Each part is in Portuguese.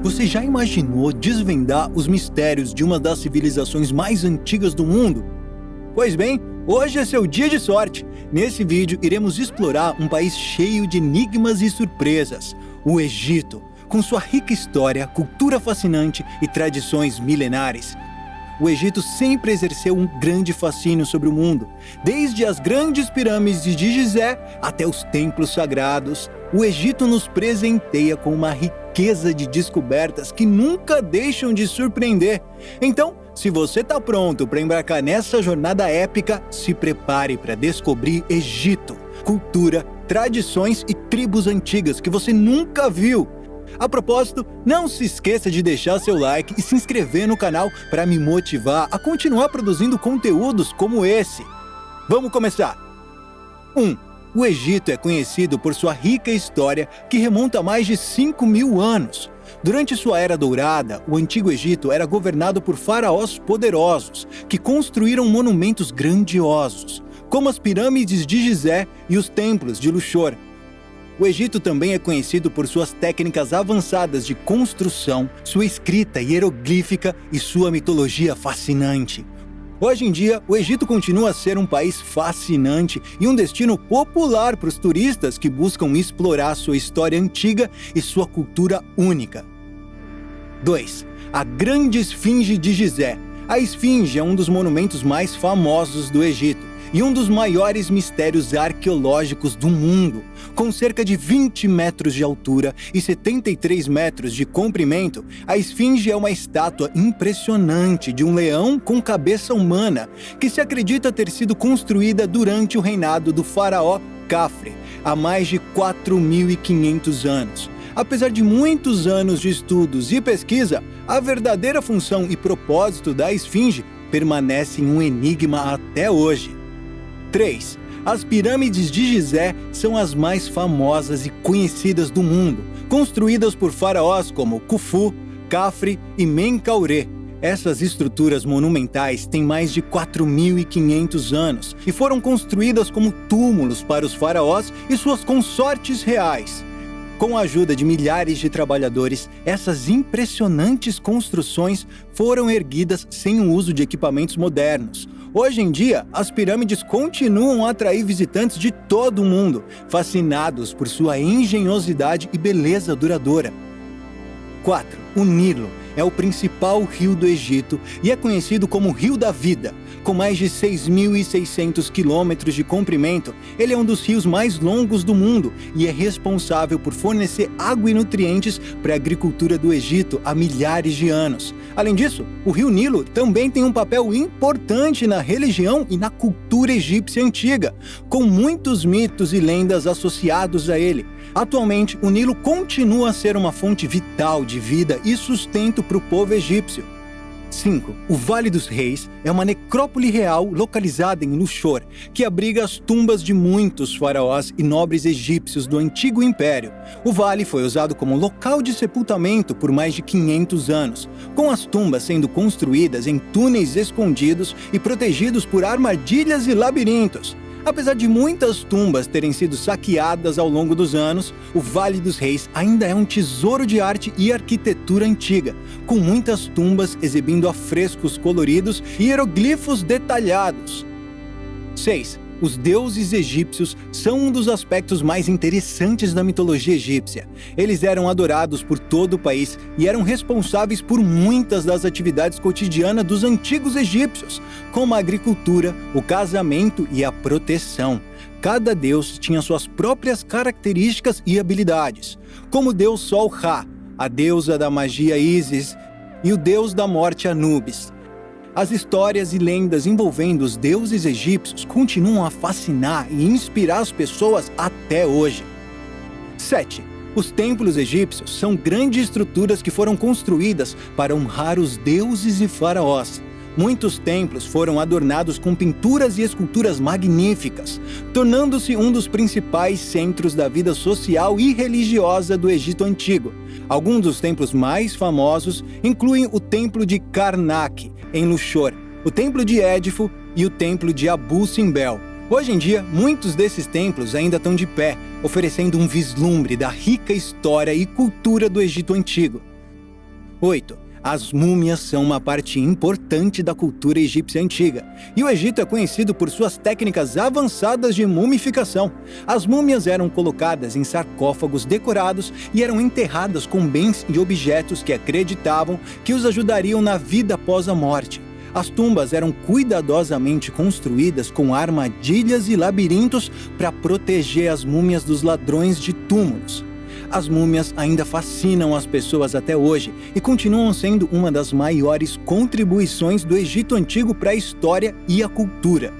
Você já imaginou desvendar os mistérios de uma das civilizações mais antigas do mundo? Pois bem, hoje é seu dia de sorte. Nesse vídeo, iremos explorar um país cheio de enigmas e surpresas, o Egito, com sua rica história, cultura fascinante e tradições milenares. O Egito sempre exerceu um grande fascínio sobre o mundo. Desde as grandes pirâmides de Gizé até os templos sagrados, o Egito nos presenteia com uma riqueza de descobertas que nunca deixam de surpreender. Então, se você está pronto para embarcar nessa jornada épica, se prepare para descobrir Egito, cultura, tradições e tribos antigas que você nunca viu. A propósito, não se esqueça de deixar seu like e se inscrever no canal para me motivar a continuar produzindo conteúdos como esse. Vamos começar! 1. O Egito é conhecido por sua rica história que remonta a mais de 5.000 anos. Durante sua Era Dourada, o Antigo Egito era governado por faraós poderosos que construíram monumentos grandiosos, como as pirâmides de Gizé e os templos de Luxor. O Egito também é conhecido por suas técnicas avançadas de construção, sua escrita hieroglífica e sua mitologia fascinante. Hoje em dia, o Egito continua a ser um país fascinante e um destino popular para os turistas que buscam explorar sua história antiga e sua cultura única. 2. A Grande Esfinge de Gizé. A Esfinge é um dos monumentos mais famosos do Egito e um dos maiores mistérios arqueológicos do mundo. Com cerca de 20 metros de altura e 73 metros de comprimento, a Esfinge é uma estátua impressionante de um leão com cabeça humana, que se acredita ter sido construída durante o reinado do faraó Khafre, há mais de 4.500 anos. Apesar de muitos anos de estudos e pesquisa, a verdadeira função e propósito da Esfinge permanecem um enigma até hoje. 3. As pirâmides de Gizé são as mais famosas e conhecidas do mundo, construídas por faraós como Khufu, Khafre e Menkaure. Essas estruturas monumentais têm mais de 4.500 anos e foram construídas como túmulos para os faraós e suas consortes reais. Com a ajuda de milhares de trabalhadores, essas impressionantes construções foram erguidas sem o uso de equipamentos modernos. Hoje em dia, as pirâmides continuam a atrair visitantes de todo o mundo, fascinados por sua engenhosidade e beleza duradoura. 4. O Nilo é o principal rio do Egito e é conhecido como o Rio da Vida. Com mais de 6.600 quilômetros de comprimento, ele é um dos rios mais longos do mundo e é responsável por fornecer água e nutrientes para a agricultura do Egito há milhares de anos. Além disso, o rio Nilo também tem um papel importante na religião e na cultura egípcia antiga, com muitos mitos e lendas associados a ele. Atualmente, o Nilo continua a ser uma fonte vital de vida e sustento para o povo egípcio. 5. O Vale dos Reis é uma necrópole real localizada em Luxor, que abriga as tumbas de muitos faraós e nobres egípcios do Antigo Império. O vale foi usado como local de sepultamento por mais de 500 anos, com as tumbas sendo construídas em túneis escondidos e protegidos por armadilhas e labirintos. Apesar de muitas tumbas terem sido saqueadas ao longo dos anos, o Vale dos Reis ainda é um tesouro de arte e arquitetura antiga, com muitas tumbas exibindo afrescos coloridos e hieroglifos detalhados. 6. Os deuses egípcios são um dos aspectos mais interessantes da mitologia egípcia. Eles eram adorados por todo o país e eram responsáveis por muitas das atividades cotidianas dos antigos egípcios, como a agricultura, o casamento e a proteção. Cada deus tinha suas próprias características e habilidades, como o deus Sol Ra, a deusa da magia Ísis, e o deus da morte Anubis. As histórias e lendas envolvendo os deuses egípcios continuam a fascinar e inspirar as pessoas até hoje. 7. Os templos egípcios são grandes estruturas que foram construídas para honrar os deuses e faraós. Muitos templos foram adornados com pinturas e esculturas magníficas, tornando-se um dos principais centros da vida social e religiosa do Egito Antigo. Alguns dos templos mais famosos incluem o Templo de Karnak, em Luxor, o Templo de Édifo e o Templo de Abu Simbel. Hoje em dia, muitos desses templos ainda estão de pé, oferecendo um vislumbre da rica história e cultura do Egito Antigo. 8. As múmias são uma parte importante da cultura egípcia antiga, e o Egito é conhecido por suas técnicas avançadas de mumificação. As múmias eram colocadas em sarcófagos decorados e eram enterradas com bens e objetos que acreditavam que os ajudariam na vida após a morte. As tumbas eram cuidadosamente construídas com armadilhas e labirintos para proteger as múmias dos ladrões de túmulos. As múmias ainda fascinam as pessoas até hoje e continuam sendo uma das maiores contribuições do Egito Antigo para a história e a cultura.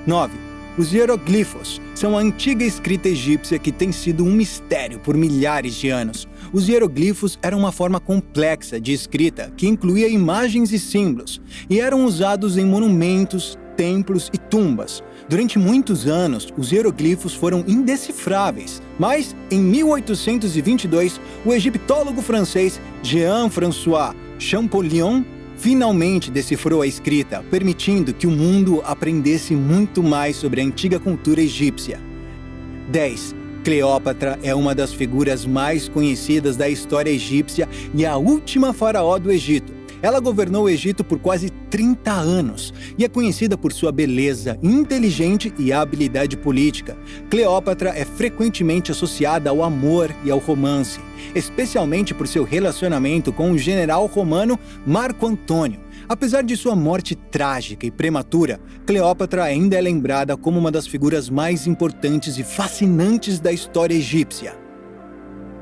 9. Os hieroglifos são a antiga escrita egípcia que tem sido um mistério por milhares de anos. Os hieroglifos eram uma forma complexa de escrita que incluía imagens e símbolos, e eram usados em monumentos, templos e tumbas. Durante muitos anos, os hieroglifos foram indecifráveis, mas, em 1822, o egiptólogo francês Jean-François Champollion finalmente decifrou a escrita, permitindo que o mundo aprendesse muito mais sobre a antiga cultura egípcia. 10. Cleópatra é uma das figuras mais conhecidas da história egípcia e a última faraó do Egito. Ela governou o Egito por quase 30 anos e é conhecida por sua beleza, inteligente e habilidade política. Cleópatra é frequentemente associada ao amor e ao romance, especialmente por seu relacionamento com o general romano Marco Antônio. Apesar de sua morte trágica e prematura, Cleópatra ainda é lembrada como uma das figuras mais importantes e fascinantes da história egípcia.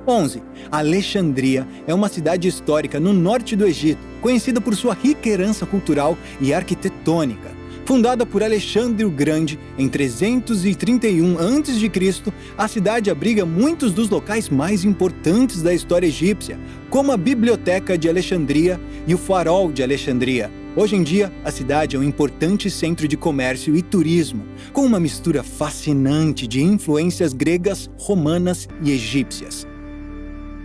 11. Alexandria é uma cidade histórica no norte do Egito, conhecida por sua rica herança cultural e arquitetônica. Fundada por Alexandre o Grande em 331 a.C., a cidade abriga muitos dos locais mais importantes da história egípcia, como a Biblioteca de Alexandria e o Farol de Alexandria. Hoje em dia, a cidade é um importante centro de comércio e turismo, com uma mistura fascinante de influências gregas, romanas e egípcias.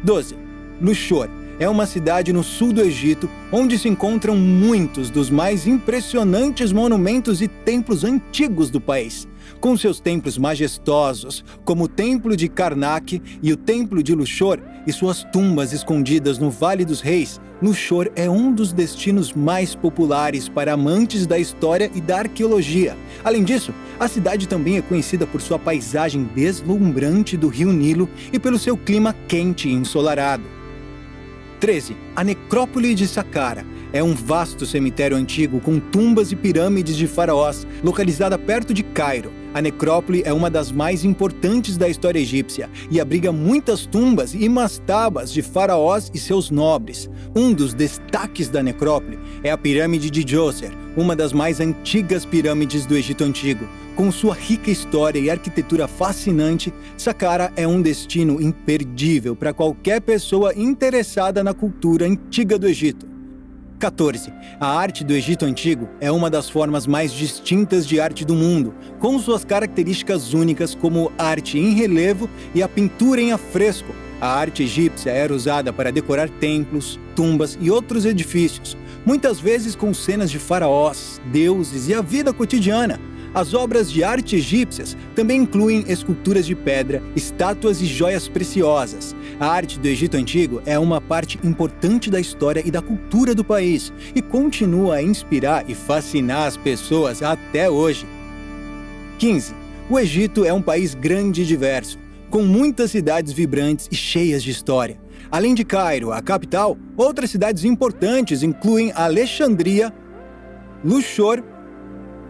12. Luxor é uma cidade no sul do Egito, onde se encontram muitos dos mais impressionantes monumentos e templos antigos do país. Com seus templos majestosos, como o Templo de Karnak e o Templo de Luxor, e suas tumbas escondidas no Vale dos Reis, Luxor é um dos destinos mais populares para amantes da história e da arqueologia. Além disso, a cidade também é conhecida por sua paisagem deslumbrante do Rio Nilo e pelo seu clima quente e ensolarado. 13. A Necrópole de Saqqara é um vasto cemitério antigo com tumbas e pirâmides de faraós, localizada perto de Cairo. A necrópole é uma das mais importantes da história egípcia e abriga muitas tumbas e mastabas de faraós e seus nobres. Um dos destaques da necrópole é a Pirâmide de Djoser, uma das mais antigas pirâmides do Egito Antigo. Com sua rica história e arquitetura fascinante, Saqqara é um destino imperdível para qualquer pessoa interessada na cultura antiga do Egito. 14. A arte do Egito Antigo é uma das formas mais distintas de arte do mundo, com suas características únicas como a arte em relevo e a pintura em afresco. A arte egípcia era usada para decorar templos, tumbas e outros edifícios, muitas vezes com cenas de faraós, deuses e a vida cotidiana. As obras de arte egípcias também incluem esculturas de pedra, estátuas e joias preciosas. A arte do Egito Antigo é uma parte importante da história e da cultura do país e continua a inspirar e fascinar as pessoas até hoje. 15. O Egito é um país grande e diverso, com muitas cidades vibrantes e cheias de história. Além de Cairo, a capital, outras cidades importantes incluem Alexandria, Luxor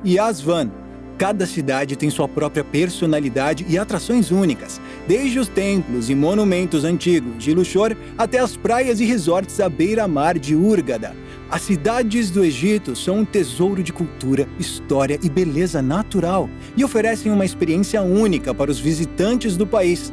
e Aswan. Cada cidade tem sua própria personalidade e atrações únicas, desde os templos e monumentos antigos de Luxor até as praias e resorts à beira-mar de Hurghada. As cidades do Egito são um tesouro de cultura, história e beleza natural e oferecem uma experiência única para os visitantes do país.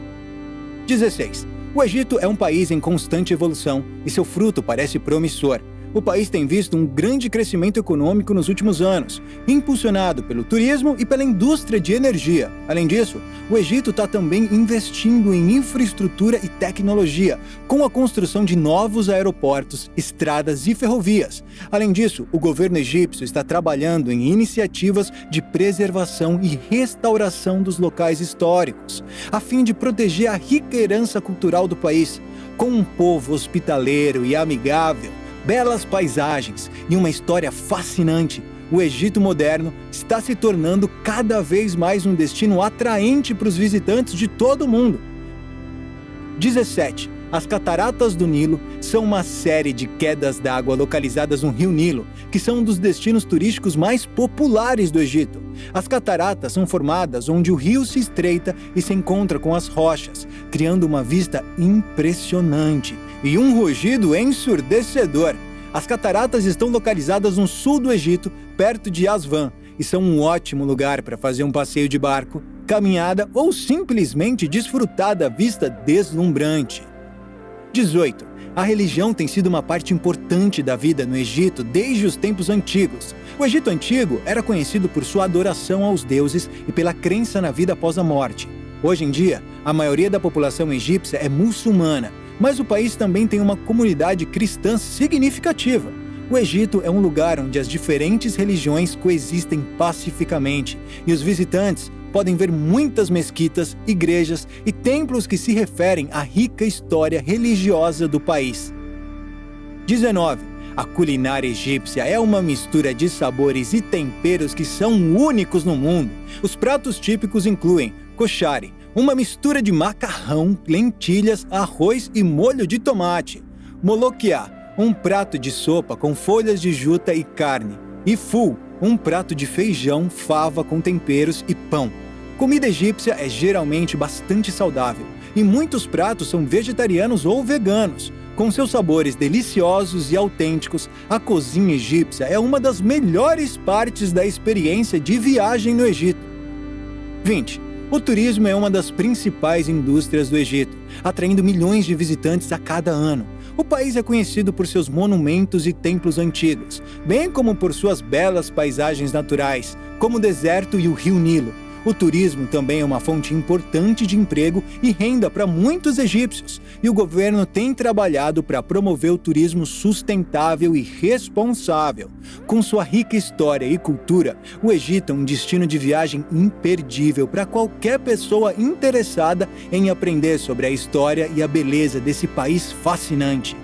16. O Egito é um país em constante evolução e seu fruto parece promissor. O país tem visto um grande crescimento econômico nos últimos anos, impulsionado pelo turismo e pela indústria de energia. Além disso, o Egito está também investindo em infraestrutura e tecnologia, com a construção de novos aeroportos, estradas e ferrovias. Além disso, o governo egípcio está trabalhando em iniciativas de preservação e restauração dos locais históricos, a fim de proteger a rica herança cultural do país. Com um povo hospitaleiro e amigável, belas paisagens e uma história fascinante, o Egito moderno está se tornando cada vez mais um destino atraente para os visitantes de todo o mundo. 17. As Cataratas do Nilo são uma série de quedas d'água localizadas no Rio Nilo, que são um dos destinos turísticos mais populares do Egito. As cataratas são formadas onde o rio se estreita e se encontra com as rochas, criando uma vista impressionante e um rugido ensurdecedor. As cataratas estão localizadas no sul do Egito, perto de Aswan, e são um ótimo lugar para fazer um passeio de barco, caminhada ou simplesmente desfrutar da vista deslumbrante. 18. A religião tem sido uma parte importante da vida no Egito desde os tempos antigos. O Egito Antigo era conhecido por sua adoração aos deuses e pela crença na vida após a morte. Hoje em dia, a maioria da população egípcia é muçulmana, mas o país também tem uma comunidade cristã significativa. O Egito é um lugar onde as diferentes religiões coexistem pacificamente, e os visitantes podem ver muitas mesquitas, igrejas e templos que se referem à rica história religiosa do país. 19. A culinária egípcia é uma mistura de sabores e temperos que são únicos no mundo. Os pratos típicos incluem koshari, uma mistura de macarrão, lentilhas, arroz e molho de tomate; molokhia, um prato de sopa com folhas de juta e carne; e ful, um prato de feijão, fava com temperos e pão. Comida egípcia é geralmente bastante saudável, e muitos pratos são vegetarianos ou veganos. Com seus sabores deliciosos e autênticos, a cozinha egípcia é uma das melhores partes da experiência de viagem no Egito. 20. O turismo é uma das principais indústrias do Egito, atraindo milhões de visitantes a cada ano. O país é conhecido por seus monumentos e templos antigos, bem como por suas belas paisagens naturais, como o deserto e o rio Nilo. O turismo também é uma fonte importante de emprego e renda para muitos egípcios, e o governo tem trabalhado para promover o turismo sustentável e responsável. Com sua rica história e cultura, o Egito é um destino de viagem imperdível para qualquer pessoa interessada em aprender sobre a história e a beleza desse país fascinante.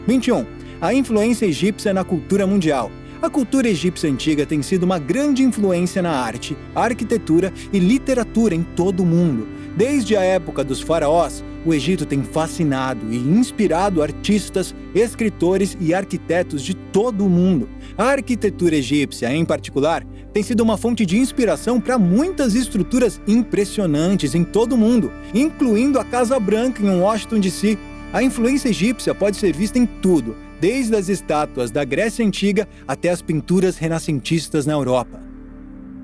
21. A influência egípcia na cultura mundial. A cultura egípcia antiga tem sido uma grande influência na arte, arquitetura e literatura em todo o mundo. Desde a época dos faraós, o Egito tem fascinado e inspirado artistas, escritores e arquitetos de todo o mundo. A arquitetura egípcia, em particular, tem sido uma fonte de inspiração para muitas estruturas impressionantes em todo o mundo, incluindo a Casa Branca em Washington, D.C. A influência egípcia pode ser vista em tudo, desde as estátuas da Grécia Antiga até as pinturas renascentistas na Europa.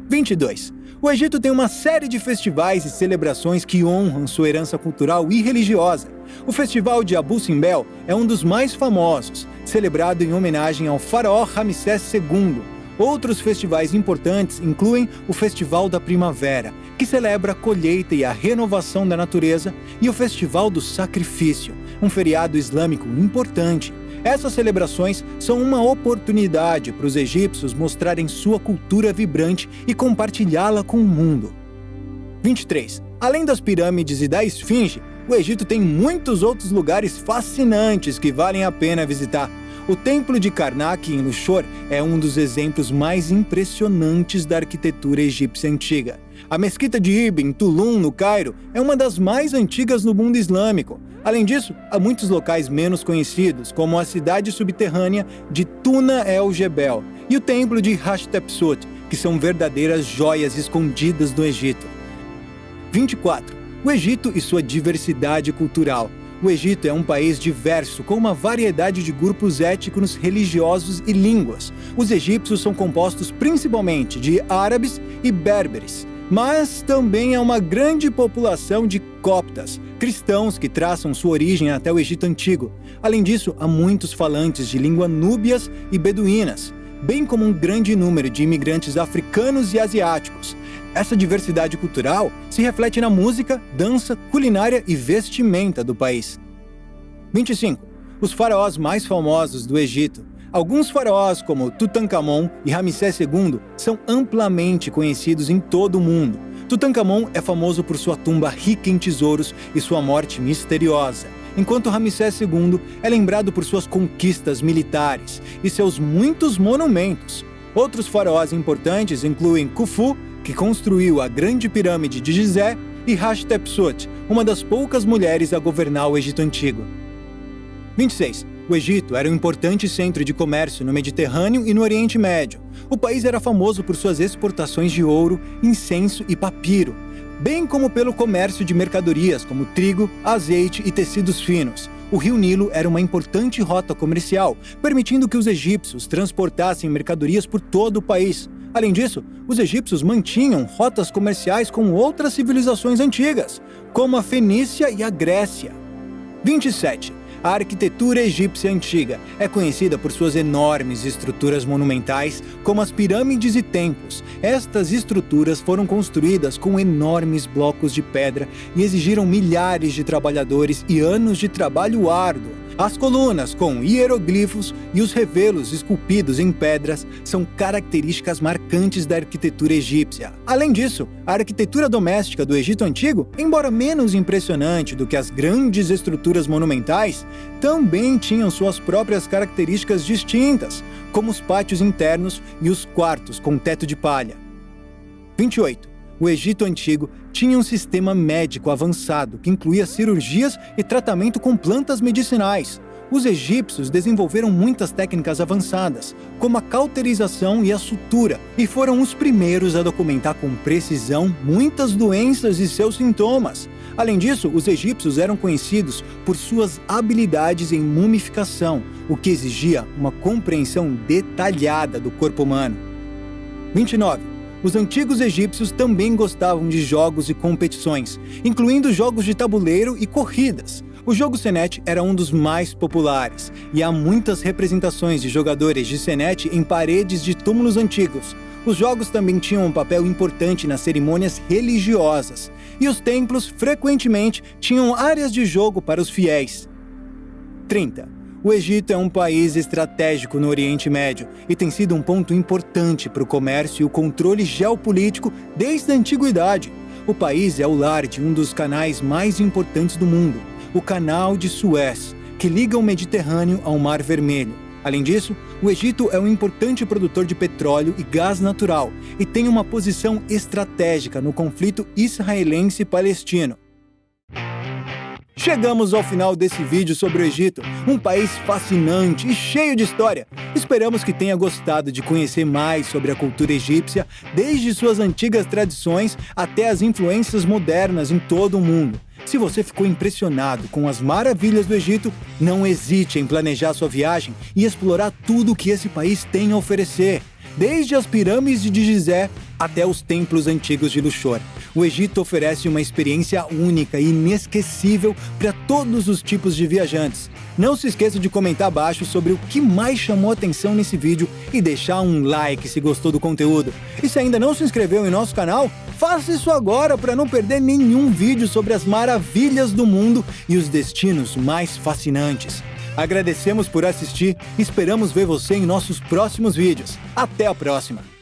22. O Egito tem uma série de festivais e celebrações que honram sua herança cultural e religiosa. O Festival de Abu Simbel é um dos mais famosos, celebrado em homenagem ao faraó Ramsés II. Outros festivais importantes incluem o Festival da Primavera, que celebra a colheita e a renovação da natureza, e o Festival do Sacrifício, um feriado islâmico importante. Essas celebrações são uma oportunidade para os egípcios mostrarem sua cultura vibrante e compartilhá-la com o mundo. 23. Além das pirâmides e da Esfinge, o Egito tem muitos outros lugares fascinantes que valem a pena visitar. O Templo de Karnak, em Luxor, é um dos exemplos mais impressionantes da arquitetura egípcia antiga. A Mesquita de Ibn Tulun, no Cairo, é uma das mais antigas no mundo islâmico. Além disso, há muitos locais menos conhecidos, como a cidade subterrânea de Tuna el-Jebel e o Templo de Hatshepsut, que são verdadeiras joias escondidas no Egito. 24. O Egito e sua diversidade cultural. O Egito é um país diverso, com uma variedade de grupos étnicos, religiosos e línguas. Os egípcios são compostos principalmente de árabes e berberes, mas também há uma grande população de coptas, cristãos que traçam sua origem até o Egito Antigo. Além disso, há muitos falantes de língua núbias e beduínas, bem como um grande número de imigrantes africanos e asiáticos. Essa diversidade cultural se reflete na música, dança, culinária e vestimenta do país. 25. Os faraós mais famosos do Egito. Alguns faraós, como Tutankhamon e Ramsés II, são amplamente conhecidos em todo o mundo. Tutankhamon é famoso por sua tumba rica em tesouros e sua morte misteriosa, enquanto Ramsés II é lembrado por suas conquistas militares e seus muitos monumentos. Outros faraós importantes incluem Khufu, que construiu a Grande Pirâmide de Gizé, e Hatshepsut, uma das poucas mulheres a governar o Egito Antigo. 26. O Egito era um importante centro de comércio no Mediterrâneo e no Oriente Médio. O país era famoso por suas exportações de ouro, incenso e papiro, bem como pelo comércio de mercadorias como trigo, azeite e tecidos finos. O Rio Nilo era uma importante rota comercial, permitindo que os egípcios transportassem mercadorias por todo o país. Além disso, os egípcios mantinham rotas comerciais com outras civilizações antigas, como a Fenícia e a Grécia. 27. A arquitetura egípcia antiga é conhecida por suas enormes estruturas monumentais, como as pirâmides e templos. Estas estruturas foram construídas com enormes blocos de pedra e exigiram milhares de trabalhadores e anos de trabalho árduo. As colunas com hieroglifos e os revelos esculpidos em pedras são características marcantes da arquitetura egípcia. Além disso, a arquitetura doméstica do Egito Antigo, embora menos impressionante do que as grandes estruturas monumentais, também tinham suas próprias características distintas, como os pátios internos e os quartos com teto de palha. 28. O Egito Antigo tinha um sistema médico avançado que incluía cirurgias e tratamento com plantas medicinais. Os egípcios desenvolveram muitas técnicas avançadas, como a cauterização e a sutura, e foram os primeiros a documentar com precisão muitas doenças e seus sintomas. Além disso, os egípcios eram conhecidos por suas habilidades em mumificação, o que exigia uma compreensão detalhada do corpo humano. 29. Os antigos egípcios também gostavam de jogos e competições, incluindo jogos de tabuleiro e corridas. O jogo Senet era um dos mais populares, e há muitas representações de jogadores de Senet em paredes de túmulos antigos. Os jogos também tinham um papel importante nas cerimônias religiosas, e os templos frequentemente tinham áreas de jogo para os fiéis. 30. O Egito é um país estratégico no Oriente Médio e tem sido um ponto importante para o comércio e o controle geopolítico desde a antiguidade. O país é o lar de um dos canais mais importantes do mundo, o Canal de Suez, que liga o Mediterrâneo ao Mar Vermelho. Além disso, o Egito é um importante produtor de petróleo e gás natural e tem uma posição estratégica no conflito israelense-palestino. Chegamos ao final desse vídeo sobre o Egito, um país fascinante e cheio de história. Esperamos que tenha gostado de conhecer mais sobre a cultura egípcia, desde suas antigas tradições até as influências modernas em todo o mundo. Se você ficou impressionado com as maravilhas do Egito, não hesite em planejar sua viagem e explorar tudo o que esse país tem a oferecer, desde as pirâmides de Gizé até os templos antigos de Luxor. O Egito oferece uma experiência única e inesquecível para todos os tipos de viajantes. Não se esqueça de comentar abaixo sobre o que mais chamou a atenção nesse vídeo e deixar um like se gostou do conteúdo. E se ainda não se inscreveu em nosso canal, faça isso agora para não perder nenhum vídeo sobre as maravilhas do mundo e os destinos mais fascinantes. Agradecemos por assistir e esperamos ver você em nossos próximos vídeos. Até a próxima!